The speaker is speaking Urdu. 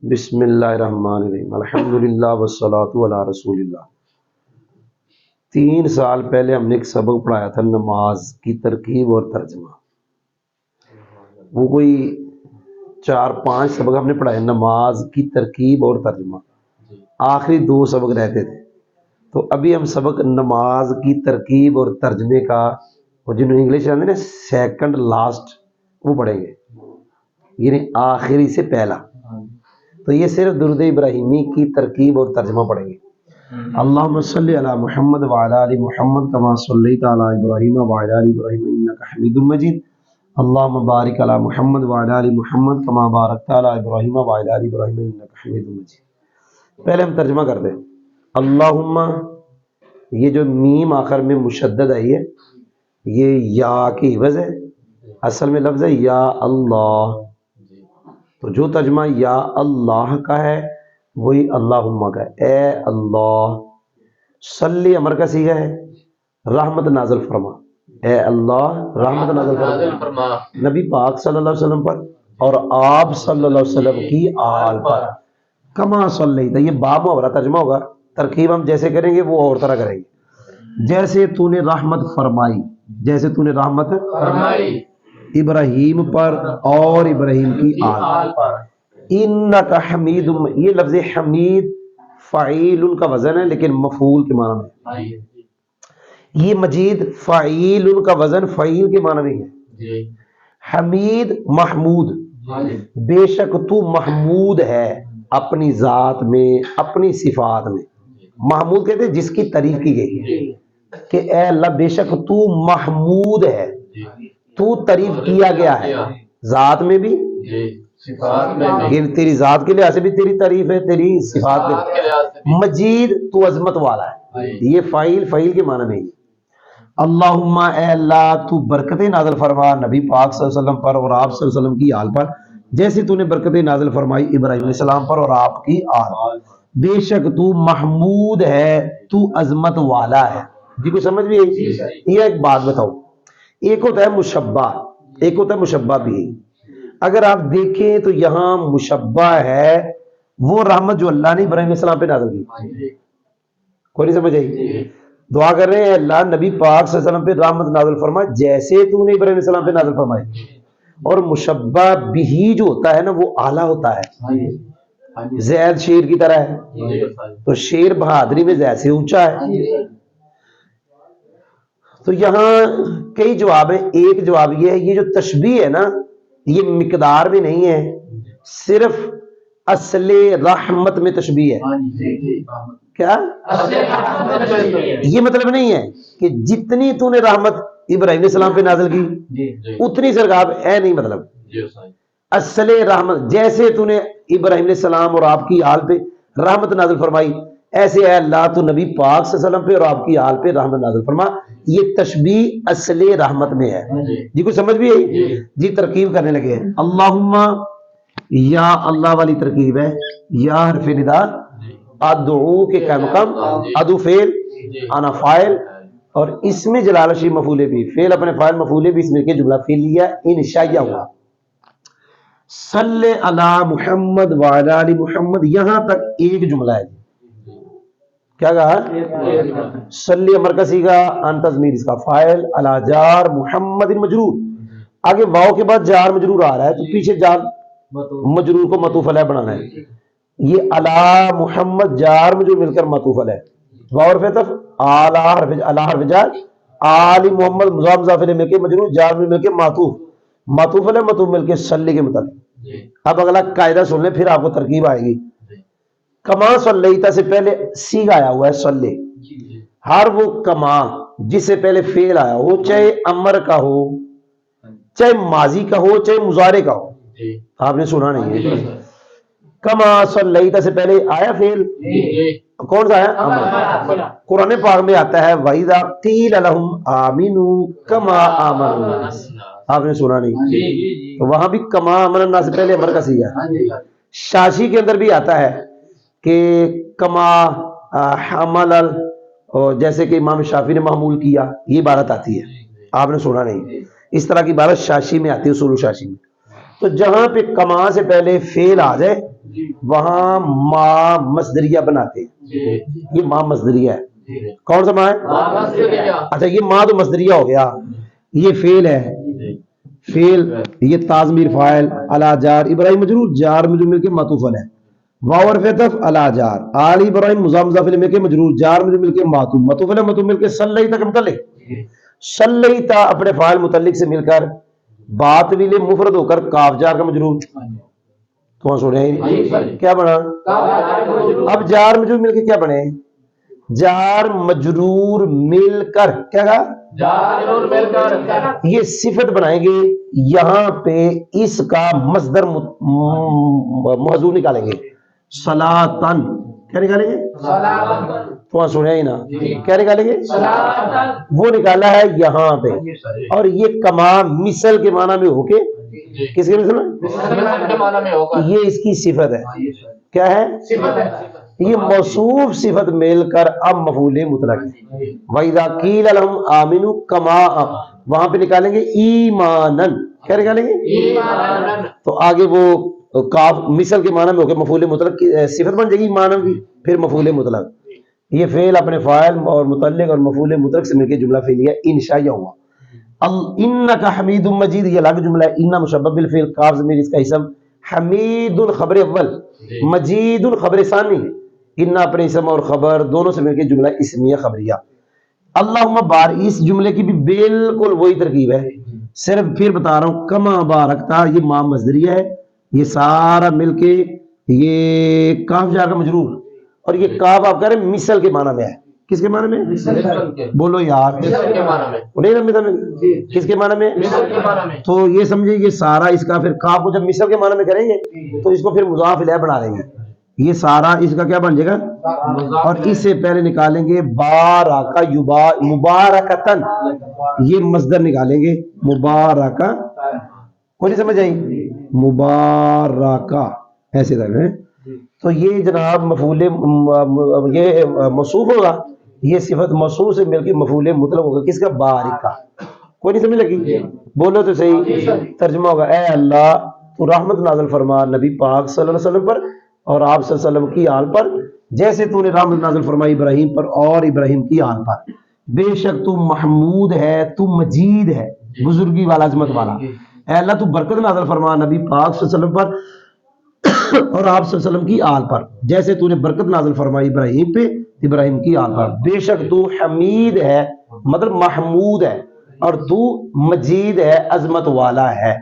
بسم اللہ الرحمن الرحیم الحمدللہ والصلاۃ علی رسول اللہ۔ 3 سال پہلے ہم نے ایک سبق پڑھایا تھا نماز کی ترکیب اور ترجمہ۔ وہ کوئی 4-5 سبق ہم نے پڑھائے نماز کی ترکیب اور ترجمہ، آخری 2 سبق رہتے تھے۔ تو ابھی ہم سبق نماز کی ترکیب اور ترجمے کا، وہ جنہوں انگلش جانتے ہیں نا، سیکنڈ لاسٹ، وہ پڑھیں گے، یعنی آخری سے پہلا۔ تو یہ صرف درود ابراہیمی کی ترکیب اور ترجمہ پڑھیں گے۔ اللہم صلی علی محمد وعلی آل محمد کما صلیت علی ابراہیم وعلی آل ابراہیم انک حمید مجید۔ اللہم بارک علی محمد وعلی آل محمد کما بارکت علی ابراہیم وعلی آل ابراہیم انک حمید مجید۔ پہلے ہم ترجمہ کرتے ہیں۔ اللہم، یہ جو میم آخر میں مشدد آئی ہے، یہ یا کی عوض ہے، اصل میں لفظ ہے یا اللہ۔ تو جو ترجمہ یا اللہ کا ہے وہی اللہم کا ہے، اے اللہ۔ صلی امر کا صیغہ ہے، رحمت نازل فرما، اے اللہ رحمت نازل فرما نبی پاک صلی اللہ علیہ وسلم پر اور آپ صلی اللہ علیہ وسلم کی آل پر۔ کما صلیت، یہ باب محاورہ ترجمہ ہوگا، ترکیب ہم جیسے کریں گے وہ اور طرح کریں گے۔ جیسے تو نے رحمت فرمائی، جیسے تو نے رحمت فرمائی ابراہیم پر اور ابراہیم کی آل پر۔ انک حمید، یہ لفظ حمید فعیل کا وزن ہے لیکن مفعول کے معنی میں۔ یہ مجید فعیل کا وزن فعیل کے معنی میں ہے۔ حمید محمود، بے شک تو محمود ہے اپنی ذات میں، اپنی صفات میں۔ محمود کہتے ہیں جس کی تعریف کی گئی ہے کہ اے اللہ بے شک تو محمود ہے، تو تعریف کیا گیا ہے ذات میں بھی، صفات میں بھی، تیری ذات کے لحاظ سے بھی تیری تعریف ہے، تیری صفات کے مجید، تو عظمت والا ہے۔ یہ فعیل کے معنی میں ہے۔ اللہم، اے اللہ تو برکتیں نازل فرما نبی پاک صلی اللہ علیہ وسلم پر اور آپ صلی اللہ علیہ وسلم کی آل پر، جیسے تو نے برکتیں نازل فرمائی ابراہیم علیہ السلام پر اور آپ کی آل۔ بے شک تو محمود ہے، تو عظمت والا ہے۔ جی کوئی سمجھ بھی ہے؟ یہ ایک بات بتاؤ، ایک ہوتا ہے مشبہ، ایک ہوتا ہے مشبہ بھی۔ اگر آپ دیکھیں تو یہاں مشبہ ہے وہ رحمت جو اللہ نے ابراہیم علیہ السلام پہ نازل کی۔ کوئی نہیں سمجھ آئی؟ دعا کر رہے ہیں اللہ نبی پاک صلی اللہ علیہ وسلم پہ رحمت نازل فرما جیسے تو نے ابراہیم علیہ السلام پہ نازل فرمائی۔ اور مشبہ بھی جو ہوتا ہے نا وہ اعلیٰ ہوتا ہے، زید شیر کی طرح ہے، تو شیر بہادری میں زید سے اونچا ہے۔ تو یہاں کئی جواب ہیں، ایک جواب یہ ہے یہ جو تشبیہ ہے نا یہ مقدار میں نہیں ہے، صرف اصل رحمت میں تشبیہ ہے۔ کیا یہ مطلب نہیں ہے کہ جتنی تو نے رحمت ابراہیم علیہ السلام پہ نازل کی اتنی سرکار ہے، نہیں مطلب اصل رحمت جیسے تو نے ابراہیم علیہ السلام اور آپ کی آل پہ رحمت نازل فرمائی ایسے اے اللہ تو نبی پاک صلی اللہ علیہ وسلم پہ اور آپ کی آل پہ رحمت نازل فرما۔ یہ تشبیہ اصل رحمت میں ہے۔ جی کوئی سمجھ بھی ہے؟ جی ترکیب کرنے لگے ہیں۔ اللہم، یا اللہ والی ترکیب ہے، یا حرف ندا، ادعو کے کا مقام، ادو فعل، انا فاعل، اور اس میں جلالہ شی مفعول بھی، فعل اپنے فاعل مفعول بھی اس میں کے جملہ فعلیہ انشائیہ ہوا۔ صلی علی محمد وعلی آل محمد، یہاں تک ایک جملہ ہے۔ کیا کہا؟ صلی امر کا صیغہ، ان تضمیر اس کا فاعل، علی جار محمد مجرور، آگے واو کے بعد جار مجرور آ رہا ہے تو پیچھے جار مجرور کو معطوف علیہ بنانا ہے۔ یہ علی محمد جار مجرور مل کر معطوف علیہ، واو حرف عطف، علی حرف جار، آل محمد مضاف مضاف الیہ مل کے مجرور، جار مل کے معطوف علیہ معطوف مل کے صلی کے مطابق۔ اب اگلا قاعدہ سن لیں پھر آپ کو ترکیب آئے گی۔ کما صلیتا سے پہلے صیغہ آیا ہوا ہے صلی، ہر وہ کما جس سے پہلے فعل آیا ہو، چاہے امر کا ہو، چاہے ماضی کا ہو، چاہے مضارع کا ہو، آپ نے سنا نہیں ہے؟ کما صلیتا سے پہلے آیا فعل، کون سا آیا؟ امر۔ قرآن پاک میں آتا ہے وَإِذَا قِيلَ لَهُمْ آمِنُوا كَمَا آمَنَ النَّاسُ، آپ نے سنا نہیں؟ تو وہاں بھی کما آمن الناس سے پہلے امر کا صیغہ ہے۔ شاشی کے اندر بھی آتا ہے کہ کما حمل، جیسے کہ امام شافعی نے محمول کیا، یہ عبارت آتی ہے، آپ نے سنا نہیں؟ اس طرح کی عبارت شاشی میں آتی ہے، اصول شاشی میں۔ تو جہاں پہ کما سے پہلے فعل آ جائے وہاں ما مصدریہ بناتے ہیں. یہ ما مصدریہ ہے. کون سا ما ہے؟ اچھا یہ ما تو مصدریہ ہو گیا. یہ فعل ہے، فعل یہ تازمیر فاعل علی جار ابراہیم مجرور، جار مجرور مل کے معطوف ہے. واو حرف عطف علی جار آل ابراہیم مضاف مضاف الیہ مل کے مجرور، جار مجرور مل کے معطوف، معطوف علیہ معطوف مل کے صلیت کا متعلق. صلیت اپنے فاعل متعلق سے مل کر بات ویلے مفرد ہو کر کاف جار کا مجرور. تو سنے کیا بنا؟ اب جار مجرور مل کے کیا بنے؟ جار مجرور مل کر کیا کہا؟ یہ صفت بنائیں گے. یہاں پہ اس کا مصدر موضوع نکالیں گے. صلاتن کیا نکالیں گے؟ تو سنے ہی نا کیا نکالیں گے؟ وہ نکالا ہے یہاں پہ. اور یہ کما مثل کے معنی میں ہو کے کس کے مثل میں؟ یہ اس کی صفت ہے. کیا ہے؟ یہ موصوف صفت مل کر اب مفعول مطلق ہے. وَإِذَا قِيلَ لَهُمْ آمِنُوا كَمَا وہاں پہ نکالیں گے ایمانن. کیا نکالیں گے؟ تو آگے وہ کاف مثل کے معنی میں ہو کے مفعول مطلق کی صفت بن جائے گی ایمانن کی، پھر مفعول مطلق. یہ فعل اپنے فاعل اور متعلق اور مفعول مطلق سے مل کے جملہ فعلیہ انشائیہ ہوا. انک حمید مجید یہ الگ جملہ ہے. ان مشبہ بالفعل کاف ضمیر اس کا اسم، حمید خبر اول، مجید خبر ثانی. ان اپنے اسم اور خبر دونوں سے مل کے جملہ اسمیہ خبریہ. اللہم بارک اس جملے کی بھی بالکل وہی ترکیب ہے، صرف پھر بتا رہا ہوں. کما بارکتا یہ ما مصدریہ ہے، یہ سارا مل کے یہ کاف جا کا مجرور. اور یہ کاف آپ کہہ رہے ہیں مثل کے معنی میں ہے. کس کے معنی میں؟ بولو یار. کس کے معنی میں؟ تو یہ سمجھے یہ سارا اس کا پھر کاف کو جب مثل کے معنی میں کریں گے تو اس کو پھر مضاف الیہ بنا دیں گے. یہ سارا اس کا کیا بن جائے گا؟ اور اس سے پہلے نکالیں گے بارکا مبارکتن، یہ مصدر نکالیں گے مبارکہ. کوئی نہیں سمجھ آئی؟ مبارکہ ایسے طرح ہے. تو یہ جناب مفعول یہ موصوف ہوگا، یہ صفت موصوف سے مل کے مفعول مطلق ہوگا. کس کا؟ بارکہ. کوئی نہیں سمجھ لگی؟ بولو تو صحیح. ترجمہ ہوگا اے اللہ تو رحمت نازل فرما نبی پاک صلی اللہ علیہ وسلم پر اور آپ صلی اللہ علیہ وسلم کی آل پر، جیسے تو نے رحمت نازل فرمائی ابراہیم پر اور ابراہیم کی آل پر. بے شک تو محمود ہے، تو مجید ہے، بزرگی والا، عظمت والا. اے اللہ تو برکت نازل فرما نبی پاک صلی اللہ علیہ وسلم پر اور آپ صلی اللہ علیہ وسلم کی آل پر، جیسے تو نے برکت نازل فرمائی ابراہیم پہ، ابراہیم کی آل پر. بے شک تو حمید ہے مطلب محمود ہے، اور تو مجید ہے عظمت والا ہے.